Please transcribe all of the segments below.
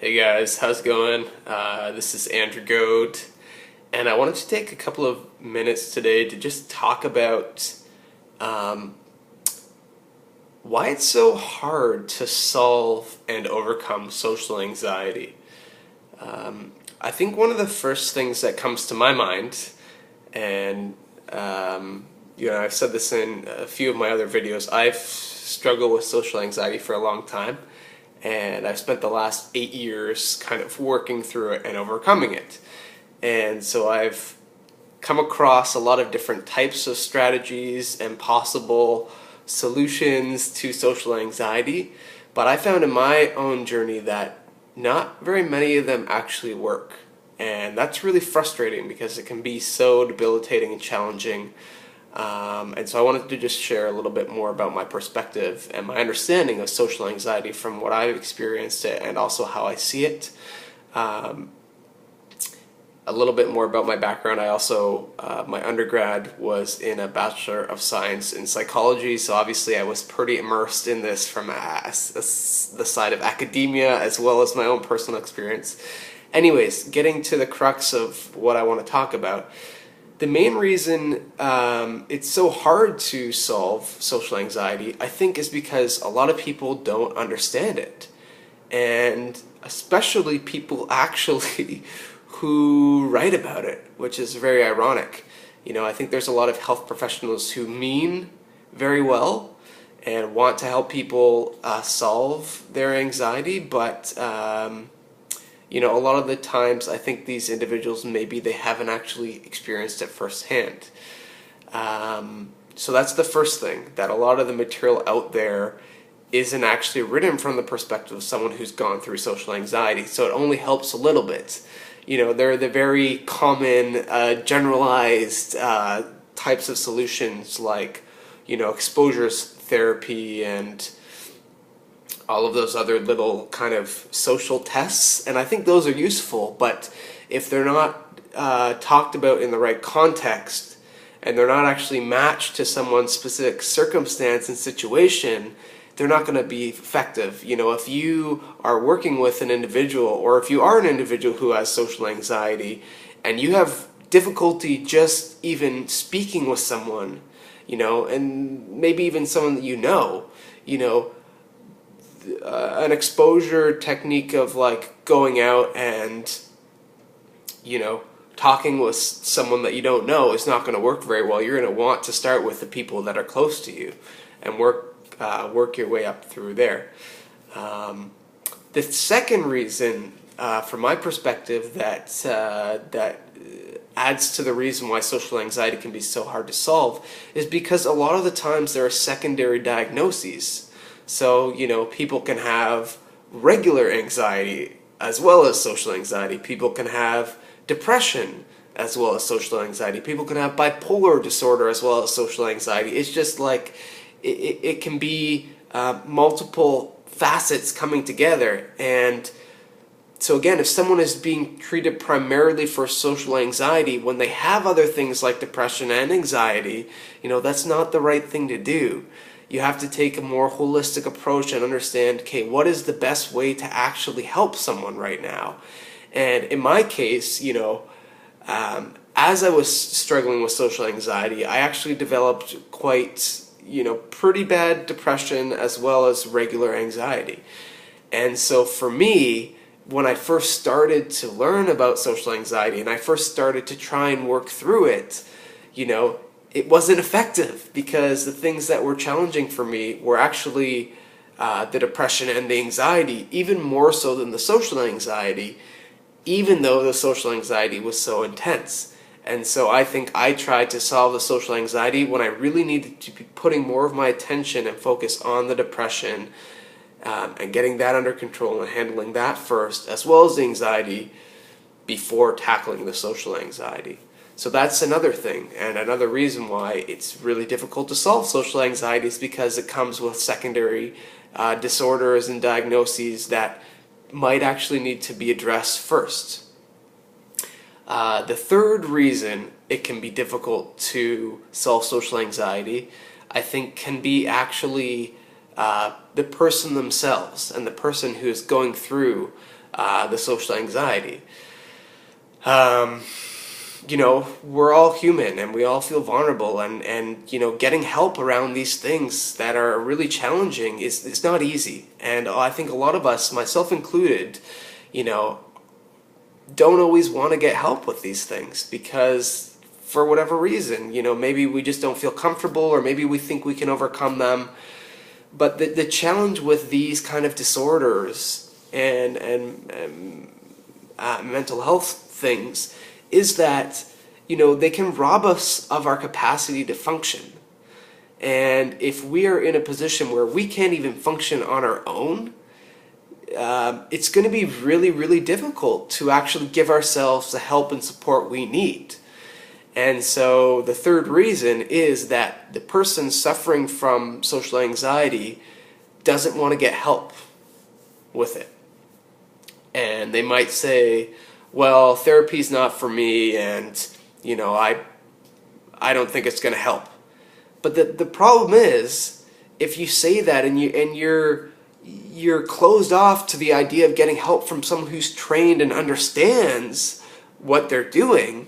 Hey guys, how's it going? This is Andrew Goad, and I wanted to take a couple of minutes today to just talk about um, why it's so hard to solve and overcome social anxiety. I think one of the first things that comes to my mind, and I've said this in a few of my other videos, I've struggled with social anxiety for a long time. And I've spent the last 8 years kind of working through it and overcoming it. And so I've come across a lot of different types of strategies and possible solutions to social anxiety, but I found in my own journey that not very many of them actually work. And that's really frustrating because it can be so debilitating and challenging. And so I wanted to just share a little bit more about my perspective and my understanding of social anxiety from what I've experienced it and also how I see it. Um, a little bit more about my background. I also, my undergrad was in a Bachelor of Science in Psychology, so obviously I was pretty immersed in this from the side of academia as well as my own personal experience. Anyways, getting to the crux of what I want to talk about. The main reason it's so hard to solve social anxiety, I think, is because a lot of people don't understand it. And especially people actually who write about it, which is very ironic. I think there's a lot of health professionals who mean very well and want to help people solve their anxiety, but a lot of the times I think these individuals, maybe they haven't actually experienced it firsthand. So that's the first thing, that a lot of the material out there isn't actually written from the perspective of someone who's gone through social anxiety, so it only helps a little bit. They're the very common, generalized types of solutions like, exposure therapy and all of those other little kind of social tests, and I think those are useful, but if they're not talked about in the right context and they're not actually matched to someone's specific circumstance and situation, they're not going to be effective. If you are working with an individual, or if you are an individual who has social anxiety and you have difficulty just even speaking with someone, and maybe even someone that an exposure technique of like going out and talking with someone that you don't know is not going to work very well. You're going to want to start with the people that are close to you and work your way up through there. The second reason, from my perspective, that adds to the reason why social anxiety can be so hard to solve is because a lot of the times there are secondary diagnoses. So, people can have regular anxiety as well as social anxiety. People can have depression as well as social anxiety. People can have bipolar disorder as well as social anxiety. It's just like, it can be multiple facets coming together. And so again, if someone is being treated primarily for social anxiety when they have other things like depression and anxiety, that's not the right thing to do. You have to take a more holistic approach and understand, okay, what is the best way to actually help someone right now? And in my case, as I was struggling with social anxiety, I actually developed pretty bad depression as well as regular anxiety. And so for me, when I first started to learn about social anxiety and I first started to try and work through it, it wasn't effective because the things that were challenging for me were actually the depression and the anxiety, even more so than the social anxiety, even though the social anxiety was so intense. And so I think I tried to solve the social anxiety when I really needed to be putting more of my attention and focus on the depression and getting that under control and handling that first, as well as the anxiety, before tackling the social anxiety. So that's another thing, and another reason why it's really difficult to solve social anxiety is because it comes with secondary disorders and diagnoses that might actually need to be addressed first. The third reason it can be difficult to solve social anxiety, I think, can be actually the person themselves and the person who is going through the social anxiety. Um, we're all human and we all feel vulnerable, and getting help around these things that are really challenging is not easy. And I think a lot of us, myself included, you know, don't always want to get help with these things because for whatever reason, maybe we just don't feel comfortable, or maybe we think we can overcome them. But the challenge with these kind of disorders and mental health things is that they can rob us of our capacity to function. And if we are in a position where we can't even function on our own, it's going to be really, really difficult to actually give ourselves the help and support we need. And so the third reason is that the person suffering from social anxiety doesn't want to get help with it. And they might say, well, therapy's not for me, and I don't think it's going to help. But the problem is, if you say that and you're closed off to the idea of getting help from someone who's trained and understands what they're doing,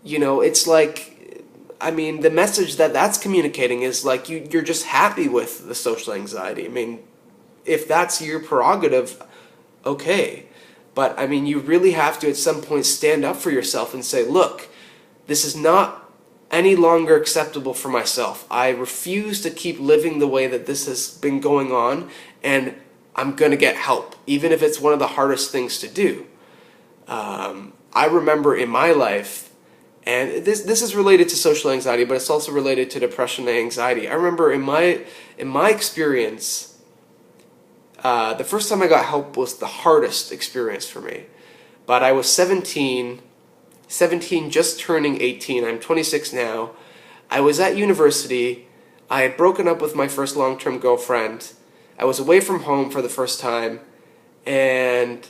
it's like, the message that's communicating is like you're just happy with the social anxiety. If that's your prerogative, okay. But you really have to at some point stand up for yourself and say, look, this is not any longer acceptable for myself. I refuse to keep living the way that this has been going on, and I'm going to get help, even if it's one of the hardest things to do. I remember in my life, and this is related to social anxiety, but it's also related to depression and anxiety. I remember in my experience, the first time I got help was the hardest experience for me. But I was 17, just turning 18. I'm 26 now. I was at university. I had broken up with my first long-term girlfriend. I was away from home for the first time. And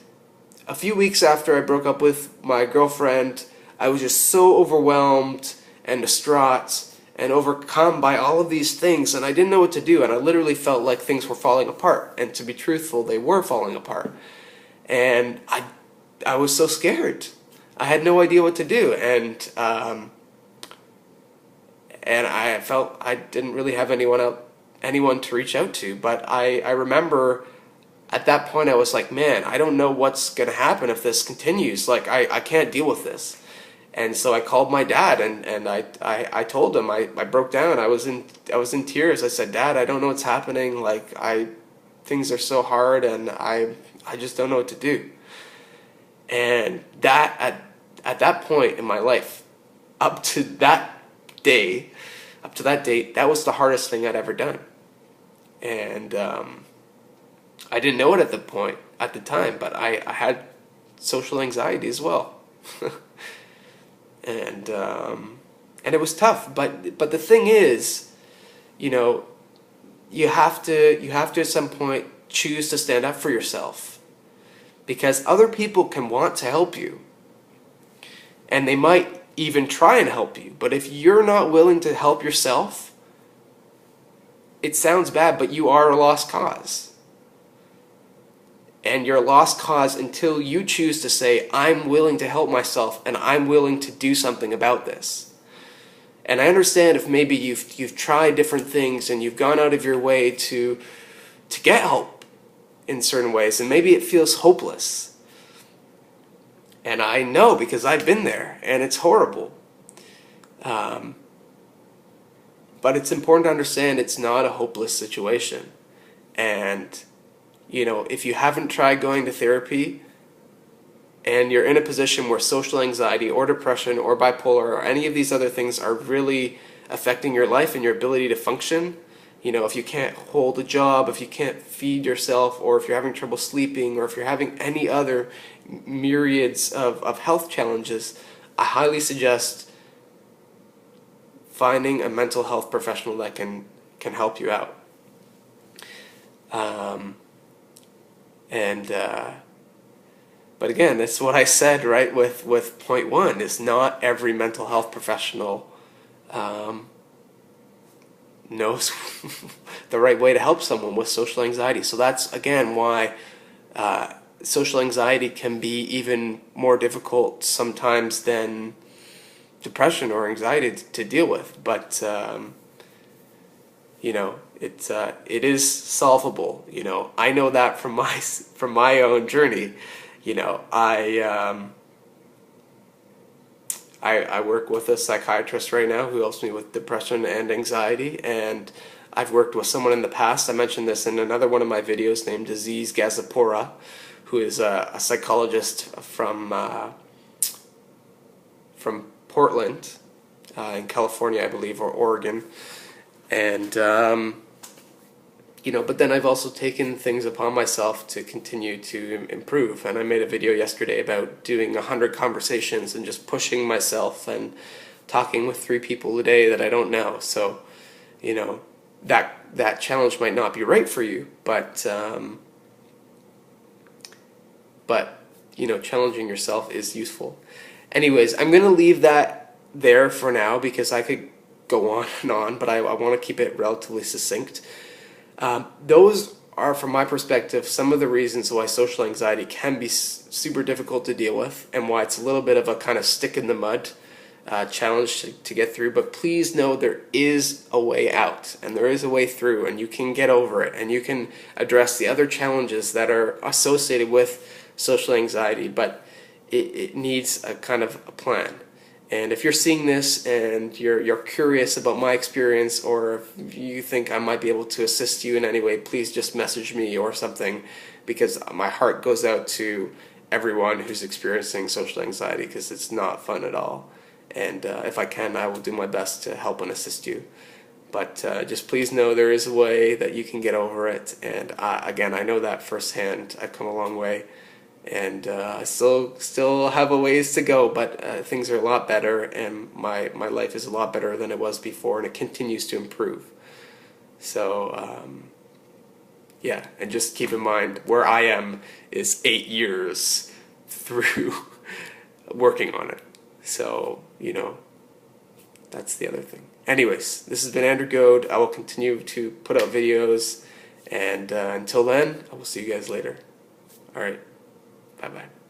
a few weeks after I broke up with my girlfriend, I was just so overwhelmed and distraught and overcome by all of these things, and I didn't know what to do, and I literally felt like things were falling apart. And to be truthful, they were falling apart. And I was so scared. I had no idea what to do, and I felt I didn't really have anyone to reach out to. But I remember at that point I was like, man, I don't know what's going to happen if this continues. Like, I can't deal with this. And so I called my dad, and I told him. I broke down. I was in tears. I said, Dad, I don't know what's happening. Like, things are so hard, and I just don't know what to do. And that at that point in my life, up to that date, that was the hardest thing I'd ever done. And I didn't know it at the time, but I had social anxiety as well. And it was tough, but the thing is, you have to at some point choose to stand up for yourself, because other people can want to help you, and they might even try and help you, but if you're not willing to help yourself, it sounds bad, but you are a lost cause. And you're a lost cause until you choose to say, I'm willing to help myself, and I'm willing to do something about this. And I understand if maybe you've tried different things and you've gone out of your way to get help in certain ways, and maybe it feels hopeless. And I know, because I've been there, and it's horrible. But it's important to understand it's not a hopeless situation. And if you haven't tried going to therapy and you're in a position where social anxiety or depression or bipolar or any of these other things are really affecting your life and your ability to function, if you can't hold a job, if you can't feed yourself, or if you're having trouble sleeping, or if you're having any other myriads of health challenges, I highly suggest finding a mental health professional that can help you out. But again, that's what I said, right, with point one, is not every mental health professional knows the right way to help someone with social anxiety. So that's, again, why social anxiety can be even more difficult sometimes than depression or anxiety to deal with. But it is solvable. I know that from my own journey. I work with a psychiatrist right now who helps me with depression and anxiety, and I've worked with someone in the past. I mentioned this in another one of my videos named Aziz Gazapora, who is a psychologist from Portland, in California, I believe, or Oregon. And but then I've also taken things upon myself to continue to improve. And I made a video yesterday about doing 100 conversations and just pushing myself and talking with 3 people a day that I don't know. So, that challenge might not be right for you, but challenging yourself is useful. Anyways, I'm going to leave that there for now because I could go on and on, but I want to keep it relatively succinct. Those are, from my perspective, some of the reasons why social anxiety can be super difficult to deal with and why it's a little bit of a kind of stick in the mud challenge to get through. But please know there is a way out and there is a way through, and you can get over it and you can address the other challenges that are associated with social anxiety, but it needs a kind of a plan. And if you're seeing this and you're curious about my experience, or if you think I might be able to assist you in any way, please just message me or something, because my heart goes out to everyone who's experiencing social anxiety, because it's not fun at all. And if I can, I will do my best to help and assist you. But just please know there is a way that you can get over it. And again, I know that firsthand. I've come a long way. And I still have a ways to go, but things are a lot better, and my life is a lot better than it was before, and it continues to improve. So yeah, and just keep in mind where I am is 8 years through working on it. So that's the other thing. Anyways, this has been Andrew Goad. I will continue to put out videos, and until then, I will see you guys later. All right. Bye-bye.